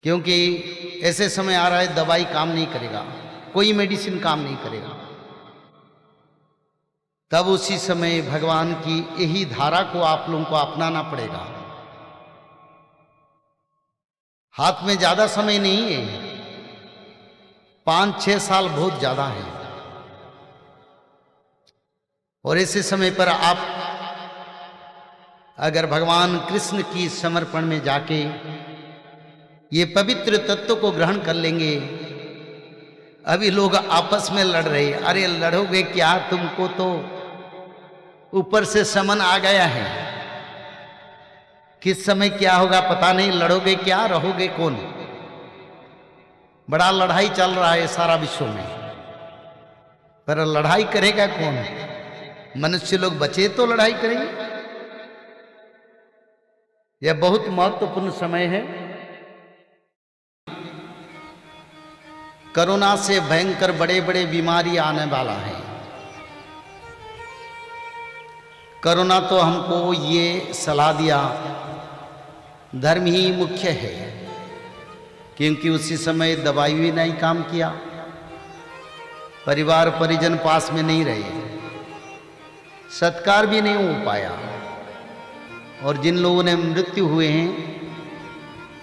क्योंकि ऐसे समय आ रहा है दवाई काम नहीं करेगा, कोई मेडिसिन काम नहीं करेगा। तब उसी समय भगवान की यही धारा को आप लोगों को अपनाना पड़ेगा। हाथ में ज्यादा समय नहीं है, 5-6 साल बहुत ज्यादा है। और ऐसे समय पर आप अगर भगवान कृष्ण की समर्पण में जाके ये पवित्र तत्व को ग्रहण कर लेंगे। अभी लोग आपस में लड़ रहे, अरे लड़ोगे क्या, तुमको तो ऊपर से समन आ गया है, किस समय क्या होगा पता नहीं, लड़ोगे क्या, रहोगे कौन। बड़ा लड़ाई चल रहा है सारा विश्व में, पर लड़ाई करेगा कौन? मनुष्य लोग बचे तो लड़ाई करेंगे। यह बहुत महत्वपूर्ण समय है। कोरोना से भयंकर बड़े बड़े बीमारी आने वाला है। कोरोना तो हमको ये सलाह दिया, धर्म ही मुख्य है, क्योंकि उसी समय दवाई भी नहीं काम किया, परिवार परिजन पास में नहीं रहे, सत्कार भी नहीं हो पाया, और जिन लोगों ने मृत्यु हुए हैं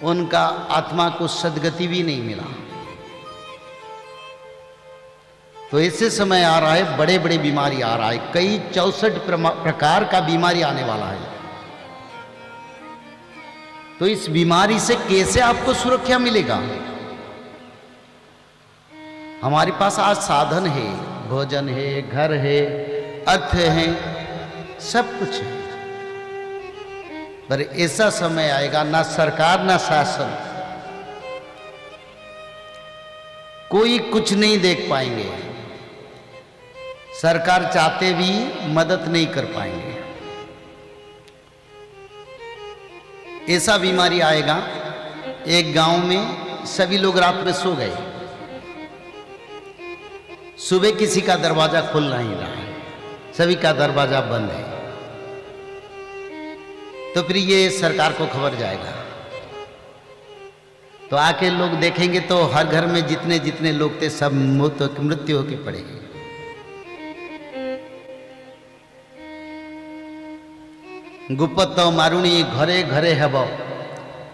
उनका आत्मा को सद्गति भी नहीं मिला। तो ऐसे समय आ रहा है, बड़े बड़े बीमारी आ रहा है, कई 64 प्रकार का बीमारी आने वाला है। तो इस बीमारी से कैसे आपको सुरक्षा मिलेगा? हमारे पास आज साधन है, भोजन है, घर है, अर्थ है, सब कुछ है, पर ऐसा समय आएगा ना सरकार ना शासन, कोई कुछ नहीं देख पाएंगे, सरकार चाहते भी मदद नहीं कर पाएंगे। ऐसा बीमारी आएगा, एक गांव में सभी लोग रात में सो गए, सुबह किसी का दरवाजा खुल नहीं रहा है, सभी का दरवाजा बंद है। तो फिर ये सरकार को खबर जाएगा, तो आके लोग देखेंगे तो हर घर में जितने जितने लोग थे सब मृत्यु होके पड़े। गुप्त मारुणी घरे घरे हब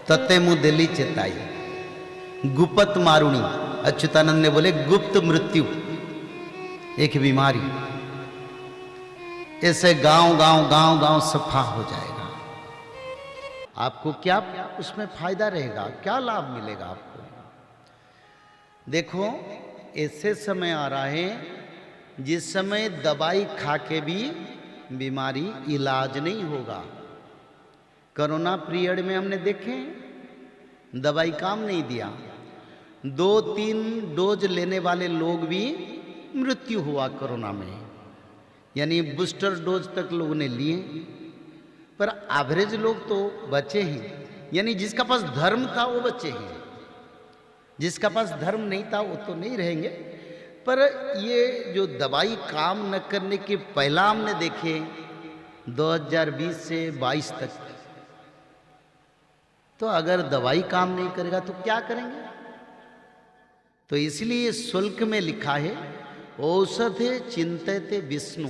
तत्ते मुँह दिल्ली चेताई। गुप्त मारुणी, अच्युतानंद ने बोले गुप्त मृत्यु एक बीमारी, ऐसे गांव गांव गांव गांव सफा हो जाएगा। आपको क्या उसमें फायदा रहेगा, क्या लाभ मिलेगा आपको? देखो ऐसे समय आ रहा है जिस समय दवाई खा के भी बीमारी इलाज नहीं होगा। कोरोना पीरियड में हमने देखे दवाई काम नहीं दिया, 2-3 डोज लेने वाले लोग भी मृत्यु हुआ कोरोना में, यानी बूस्टर डोज तक लोगों ने लिए, पर एवरेज लोग तो बचे ही, यानी जिसका पास धर्म था वो बचे ही, जिसका पास धर्म नहीं था वो तो नहीं रहेंगे। पर ये जो दवाई काम न करने के पहला हमने देखे 2020 से 22 तक, तो अगर दवाई काम नहीं करेगा तो क्या करेंगे? तो इसलिए शुल्क में लिखा है औषधे चिंतते विष्णु,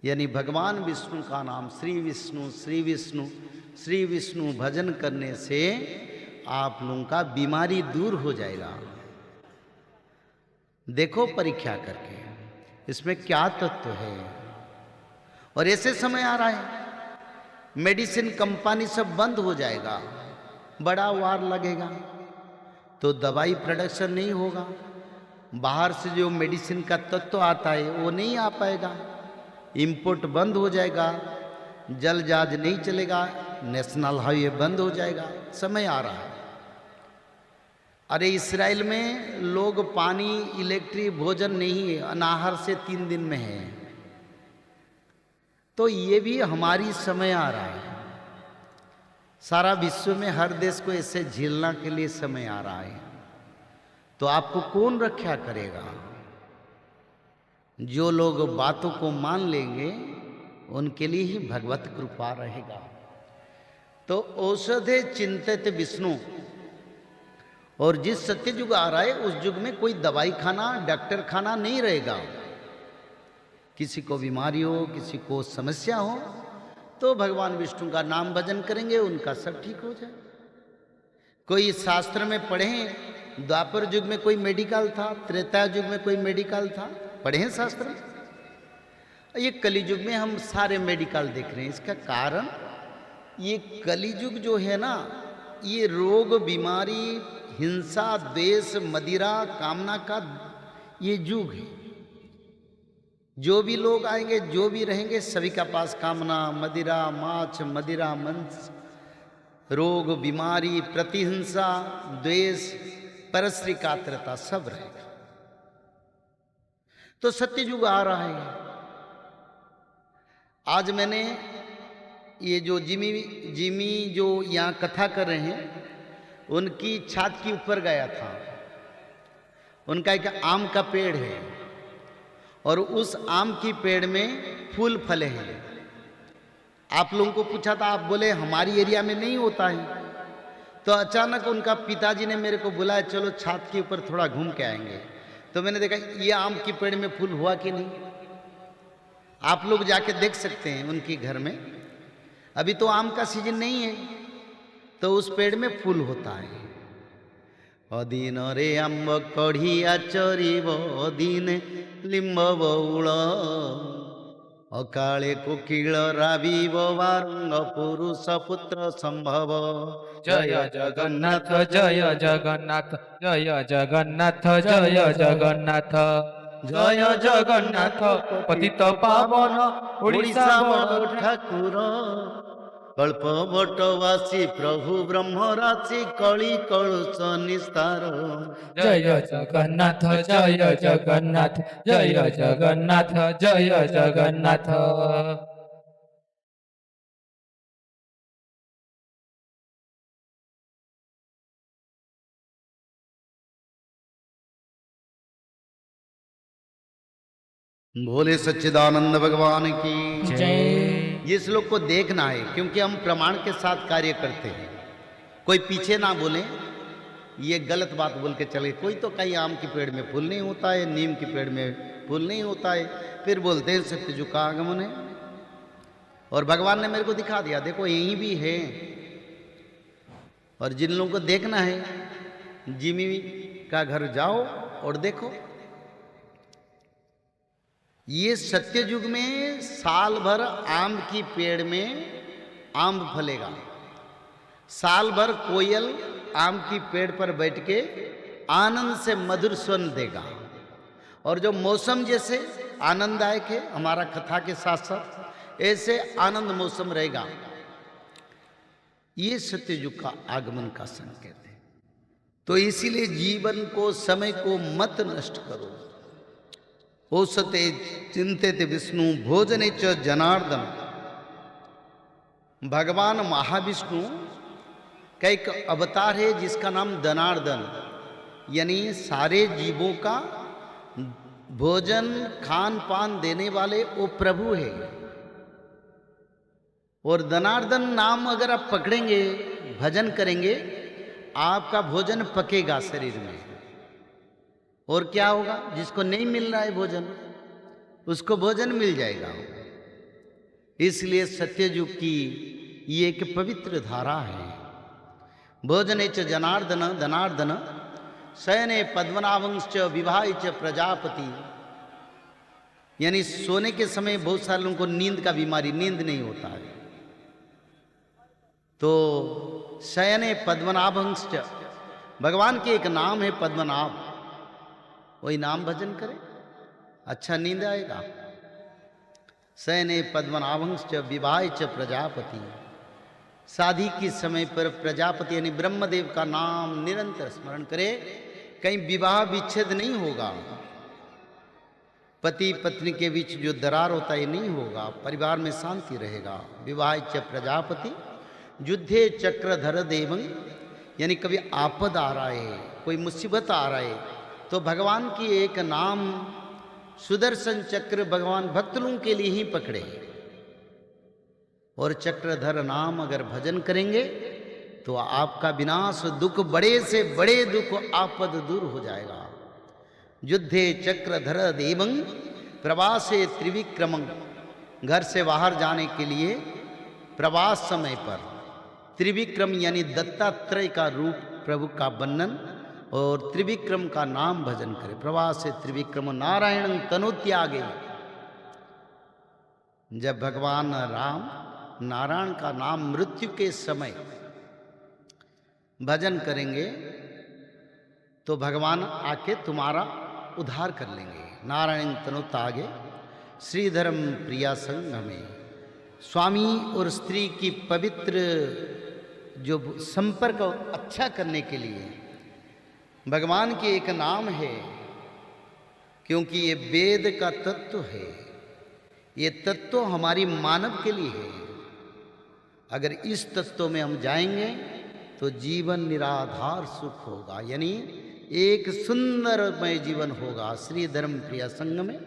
यानी भगवान विष्णु का नाम श्री विष्णु श्री विष्णु श्री विष्णु भजन करने से आप लोगों का बीमारी दूर हो जाएगा। देखो परीक्षा करके इसमें क्या तत्व है। और ऐसे समय आ रहा है मेडिसिन कंपनी सब बंद हो जाएगा, बड़ा वार लगेगा, तो दवाई प्रोडक्शन नहीं होगा, बाहर से जो मेडिसिन का तत्व आता है वो नहीं आ पाएगा, इंपोर्ट बंद हो जाएगा, जल जहाज नहीं चलेगा, नेशनल हाईवे बंद हो जाएगा। समय आ रहा है। अरे इसराइल में लोग पानी, इलेक्ट्रिक, भोजन नहीं है, अनाहार से 3 दिन में है। तो ये भी हमारी समय आ रहा है। सारा विश्व में हर देश को ऐसे झेलना के लिए समय आ रहा है। तो आपको कौन रक्षा करेगा? जो लोग बातों को मान लेंगे उनके लिए ही भगवत कृपा रहेगा। तो औषधे चिंतित विष्णु, और जिस सत्य युग आ रहा है उस युग में कोई दवाई खाना डॉक्टर खाना नहीं रहेगा। किसी को बीमारी हो, किसी को समस्या हो, तो भगवान विष्णु का नाम भजन करेंगे, उनका सब ठीक हो जाए। कोई शास्त्र में पढ़े, द्वापर युग में कोई मेडिकल था, त्रेता युग में कोई मेडिकल था, पढ़े हैं शास्त्र में। ये कली युग में हम सारे मेडिकल देख रहे हैं। इसका कारण ये कली युग जो है ना, ये रोग, बीमारी, हिंसा, द्वेष, मदिरा, कामना का ये युग है। जो भी लोग आएंगे, जो भी रहेंगे, सभी का पास कामना, मदिरा, माछ, मदिरा, मंस, रोग, बीमारी, प्रतिहिंसा, द्वेष, परश्री कातरता सब रहेगा। तो सत्य युग आ रहा है। आज मैंने ये जो जिमी जो यहाँ कथा कर रहे हैं, उनकी छात के ऊपर गया था। उनका एक आम का पेड़ है और उस आम की पेड़ में फूल फले हैं। आप लोगों को पूछा था, आप बोले हमारी एरिया में नहीं होता है। तो अचानक उनका पिताजी ने मेरे को बुलाया, चलो छात के ऊपर थोड़ा घूम के आएंगे। तो मैंने देखा ये आम की पेड़ में फूल हुआ कि नहीं। आप लोग जाके देख सकते हैं उनके घर में। अभी तो आम का सीजन नहीं है, तो उस पेड़ में फूल होता है। अदीन रे अम्ब कढ़िया चरिब, अदीन लिंब बउल, अकाले कोकिल राबिब, वारंग पुरुष पुत्र संभव। जय जगन्नाथ जय जगन्नाथ जय जगन्नाथ जय जगन्नाथ जय जगन्नाथ पतित पावन ओडिशा बड़ ठाकुर, कल्प बटवासी प्रभु ब्रह्म राशि, कଳି कलुष निस्तार। जय जगन्नाथ जय जगन्नाथ जय जगन्नाथ जय जगन्नाथ। भोले सच्चिदानंद भगवान की जय। ये श्लोक को देखना है, क्योंकि हम प्रमाण के साथ कार्य करते हैं। कोई पीछे ना बोले ये गलत बात बोल के चले। कोई तो कहीं आम के पेड़ में फूल नहीं होता है, नीम के पेड़ में फूल नहीं होता है, फिर बोलते हैं सत्ययुग का आगमन है। और भगवान ने मेरे को दिखा दिया, देखो यहीं भी है। और जिन लोगों को देखना है, जिमी का घर जाओ और देखो। ये सत्ययुग में साल भर आम की पेड़ में आम फलेगा। साल भर कोयल आम की पेड़ पर बैठ के आनंद से मधुर स्वन देगा। और जो मौसम जैसे आनंददायक है, हमारा कथा के साथ साथ ऐसे आनंद मौसम रहेगा। ये सत्ययुग का आगमन का संकेत है। तो इसीलिए जीवन को, समय को मत नष्ट करो। ओसते चिंतित विष्णु भोजने च जनार्दन। भगवान महाविष्णु का एक अवतार है जिसका नाम जनार्दन, यानी सारे जीवों का भोजन खान पान देने वाले वो प्रभु है। और जनार्दन नाम अगर आप पकड़ेंगे, भजन करेंगे, आपका भोजन पकेगा शरीर में। और क्या होगा, जिसको नहीं मिल रहा है भोजन, उसको भोजन मिल जाएगा। इसलिए सत्ययुग की ये एक पवित्र धारा है। भोजने च जनार्दन धनार्दन, शयने पद्मनाभंश्च विवाह च प्रजापति। यानी सोने के समय बहुत सारे लोगों को नींद का बीमारी, नींद नहीं होता है, तो शयने पद्मनाभंश्च, भगवान के एक नाम है पद्मनाभ, वही नाम भजन करें, अच्छा नींद आएगा। शयने पद्मनाभंश्च विवाह च प्रजापति। शादी के समय पर प्रजापति यानी ब्रह्मदेव का नाम निरंतर स्मरण करे, कहीं विवाह विच्छेद नहीं होगा। पति पत्नी के बीच जो दरार होता है नहीं होगा, परिवार में शांति रहेगा। विवाह च प्रजापति युद्धे चक्रधर देवं, यानी कभी आपद आ रहा है, कोई मुसीबत आ रहा है, तो भगवान की एक नाम सुदर्शन चक्र भगवान भक्त लोगों के लिए ही पकड़े। और चक्रधर नाम अगर भजन करेंगे तो आपका विनाश, दुख बड़े से बड़े दुख आपद दूर हो जाएगा। युद्धे चक्रधर देवं प्रवासे त्रिविक्रमं, घर से बाहर जाने के लिए प्रवास समय पर त्रिविक्रम यानी दत्तात्रेय का रूप प्रभु का वर्णन और त्रिविक्रम का नाम भजन करे। प्रवासे त्रिविक्रम नारायण तनु त्यागे। जब भगवान राम नारायण का नाम मृत्यु के समय भजन करेंगे तो भगवान आके तुम्हारा उद्धार कर लेंगे। नारायण तनु तागे श्रीधरम प्रिया संग में। स्वामी और स्त्री की पवित्र जो संपर्क अच्छा करने के लिए भगवान के एक नाम है, क्योंकि ये वेद का तत्व है, ये तत्व हमारी मानव के लिए है। अगर इस तत्व में हम जाएंगे तो जीवन निराधार सुख होगा, यानी एक सुंदरमय जीवन होगा। श्री धर्म प्रिया संग में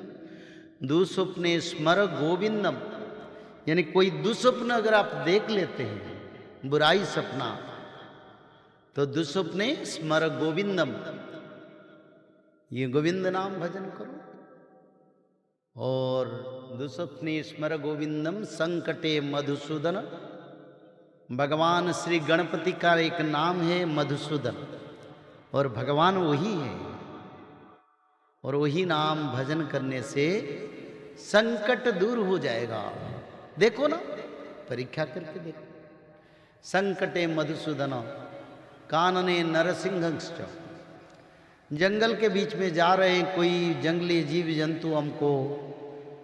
दुस्वप्ने स्मर गोविंदम, यानी कोई दुस्वप्न अगर आप देख लेते हैं, बुराई सपना, तो दुस्वप्ने स्मर गोविंदम, ये गोविंद नाम भजन करो। और दुस्वप्ने स्मर गोविंदम संकटे मधुसूदन, भगवान श्री गणपति का एक नाम है मधुसूदन, और भगवान वही है। और वही नाम भजन करने से संकट दूर हो जाएगा। देखो ना, परीक्षा करके देखो। संकटे मधुसूदन कानने नरसिंहश्च, जंगल के बीच में जा रहे हैं, कोई जंगली जीव जंतु हमको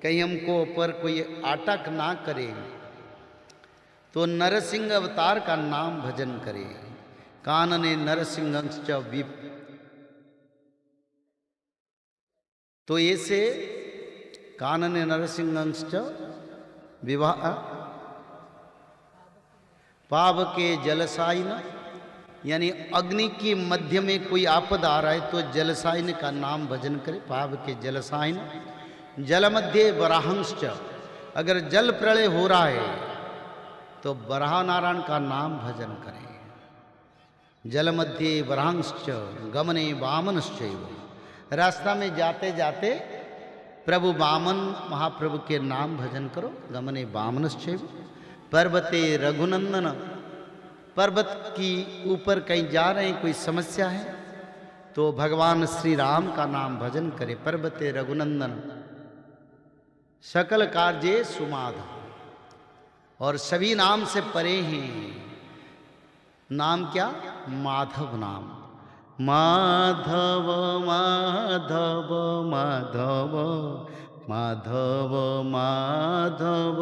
कहीं हमको पर कोई अटक ना करे तो नरसिंह अवतार का नाम भजन करे। कानने नरसिंहश्च विप, तो ऐसे कानने नरसिंहश्च विवाह पावके जलसाइन, यानी अग्नि की मध्य में कोई आपद आ रहा है तो जलसाइन का नाम भजन करे। पावके जलसाइन जल मध्य वराहंश्च, अगर जल प्रलय हो रहा है तो वराह नारायण का नाम भजन करें। जल मध्य वराहंश्च गमने वामनश्चैव, रास्ता में जाते जाते प्रभु वामन महाप्रभु के नाम भजन करो। गमने वामनश्चैव पर्वते रघुनंदन, पर्वत की ऊपर कहीं जा रहे हैं, कोई समस्या है तो भगवान श्री राम का नाम भजन करें। पर्वते रघुनंदन सकल कार्ये सुमाधव, और सभी नाम से परे हैं। नाम क्या? माधव नाम। माधव माधव माधव माधव माधव